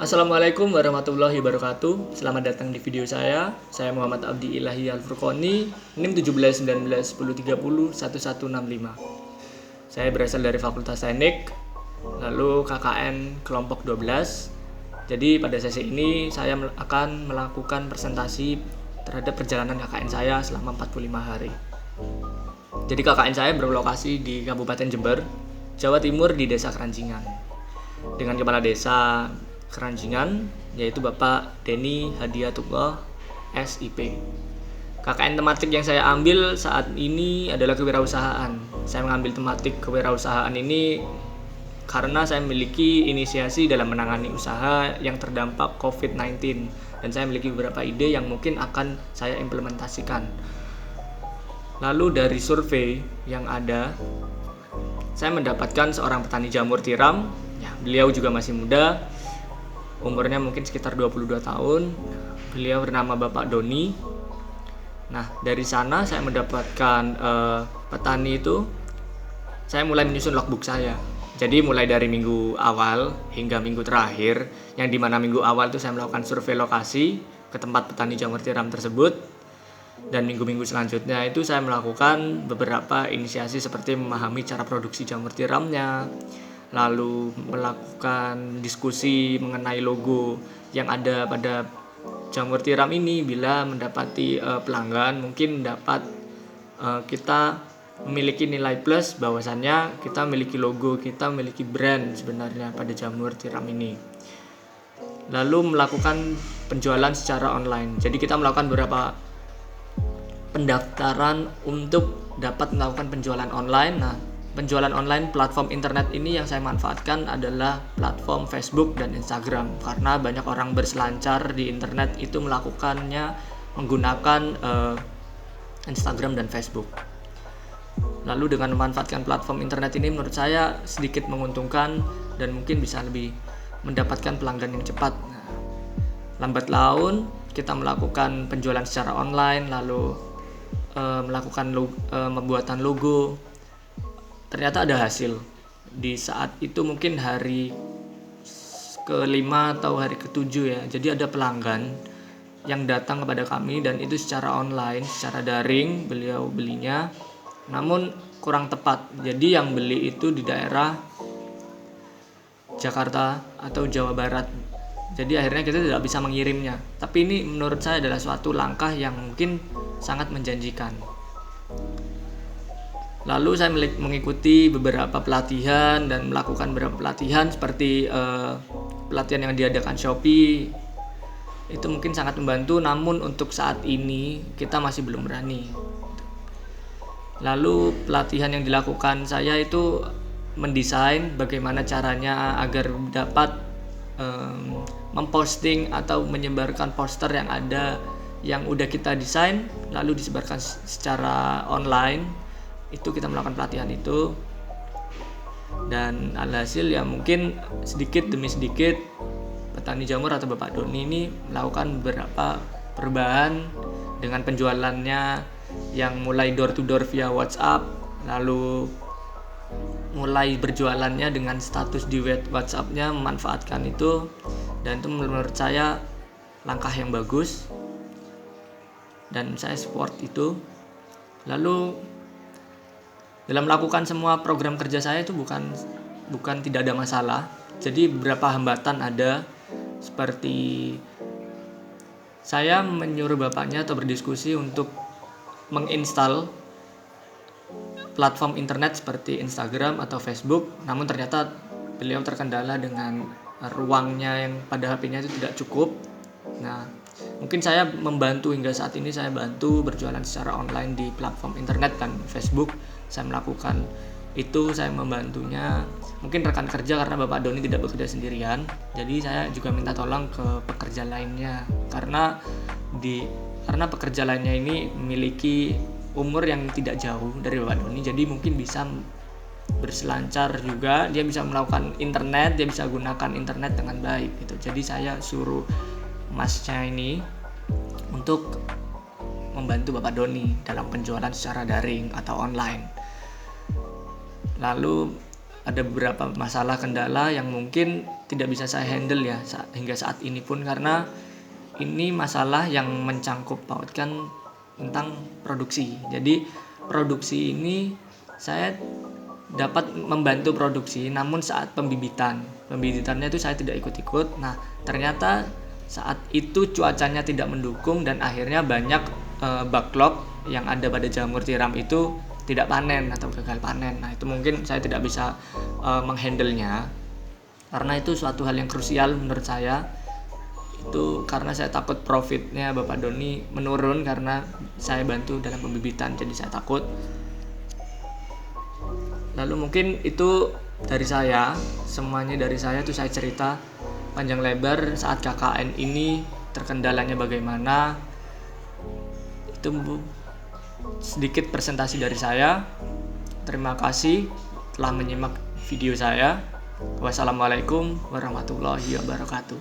Assalamualaikum warahmatullahi wabarakatuh. Selamat datang di video saya. Saya Muhammad Abdi Ilahi Al-Furqoni, NIM 171910101165. Saya berasal dari Fakultas Teknik, lalu KKN kelompok 12. Jadi pada sesi ini saya akan melakukan presentasi terhadap perjalanan KKN saya selama 45 hari. Jadi KKN saya berlokasi di Kabupaten Jember, Jawa Timur, di Desa Kerancingan, dengan Kepala Desa Kerancingan yaitu Bapak Denny Hadiatullah SIP. KKN tematik yang saya ambil saat ini adalah kewirausahaan. Saya mengambil tematik kewirausahaan ini karena saya memiliki inisiasi dalam menangani usaha yang terdampak COVID-19 dan saya memiliki beberapa ide yang mungkin akan saya implementasikan. Lalu dari survei yang ada, saya mendapatkan seorang petani jamur tiram. Beliau juga masih muda, umurnya mungkin sekitar 22 tahun. Beliau bernama Bapak Doni. Nah, dari sana saya mendapatkan petani itu. Saya mulai menyusun logbook saya. Jadi mulai dari minggu awal hingga minggu terakhir, yang dimana minggu awal itu saya melakukan survei lokasi ke tempat petani jamur tiram tersebut. Dan minggu-minggu selanjutnya itu saya melakukan beberapa inisiasi seperti memahami cara produksi jamur tiramnya, lalu melakukan diskusi mengenai logo yang ada pada jamur tiram ini. Bila mendapati pelanggan, mungkin dapat kita memiliki nilai plus bahwasannya kita memiliki logo, kita memiliki brand sebenarnya pada jamur tiram ini. Lalu melakukan penjualan secara online. Jadi kita melakukan beberapa pendaftaran untuk dapat melakukan penjualan online. Nah, penjualan online platform internet ini yang saya manfaatkan adalah platform Facebook dan Instagram, karena banyak orang berselancar di internet itu melakukannya menggunakan Instagram dan Facebook. Lalu dengan memanfaatkan platform internet ini menurut saya sedikit menguntungkan dan mungkin bisa lebih mendapatkan pelanggan yang cepat. Nah, lambat laun kita melakukan penjualan secara online, lalu melakukan pembuatan logo. Ternyata ada hasil. Di saat itu mungkin hari ke-5 atau hari ke-7 ya. Jadi ada pelanggan yang datang kepada kami dan itu secara online, secara daring beliau belinya. Namun kurang tepat. Jadi yang beli itu di daerah Jakarta atau Jawa Barat. Jadi akhirnya kita tidak bisa mengirimnya. Tapi ini menurut saya adalah suatu langkah yang mungkin sangat menjanjikan. Lalu saya mengikuti beberapa pelatihan dan melakukan beberapa pelatihan seperti pelatihan yang diadakan Shopee. Itu mungkin sangat membantu, namun untuk saat ini kita masih belum berani. Lalu pelatihan yang dilakukan saya itu mendesain bagaimana caranya agar dapat memposting atau menyebarkan poster yang ada yang udah kita desain lalu disebarkan secara online. Itu kita melakukan pelatihan itu, dan alhasil ya mungkin sedikit demi sedikit petani jamur atau Bapak Doni ini melakukan beberapa perubahan dengan penjualannya yang mulai door to door via WhatsApp, lalu mulai berjualannya dengan status di WhatsApp-nya, memanfaatkan itu, dan itu menurut saya langkah yang bagus dan saya support itu. Lalu dalam melakukan semua program kerja saya itu bukan tidak ada masalah. Jadi beberapa hambatan ada, seperti saya menyuruh bapaknya atau berdiskusi untuk menginstal platform internet seperti Instagram atau Facebook, namun ternyata beliau terkendala dengan ruangnya yang pada HP-nya itu tidak cukup. Nah, mungkin saya membantu hingga saat ini, saya bantu berjualan secara online di platform internet dan Facebook. Saya melakukan itu, saya membantunya. Mungkin rekan kerja, karena Bapak Doni tidak bekerja sendirian, jadi saya juga minta tolong ke pekerja lainnya, karena pekerja lainnya ini memiliki umur yang tidak jauh dari Bapak Doni, jadi mungkin bisa berselancar juga, dia bisa melakukan internet, dia bisa gunakan internet dengan baik gitu. Jadi saya suruh masnya ini untuk membantu Bapak Doni dalam penjualan secara daring atau online. Lalu ada beberapa masalah kendala yang mungkin tidak bisa saya handle ya hingga saat ini pun, karena ini masalah yang mencangkup pautkan tentang produksi. Jadi produksi ini saya dapat membantu produksi, namun saat pembibitannya itu saya tidak ikut-ikut. Nah, ternyata saat itu cuacanya tidak mendukung dan akhirnya banyak backlog yang ada pada jamur tiram itu tidak panen atau gagal panen. Nah, itu mungkin saya tidak bisa menghandle-nya, karena itu suatu hal yang krusial menurut saya. Itu karena saya takut profitnya Bapak Doni menurun karena saya bantu dalam pembibitan, jadi saya takut. Lalu mungkin itu dari saya, semuanya dari saya itu saya cerita panjang lebar saat KKN ini terkendalanya bagaimana. Itu sedikit presentasi dari saya. Terima kasih telah menyimak video saya. Wassalamualaikum warahmatullahi wabarakatuh.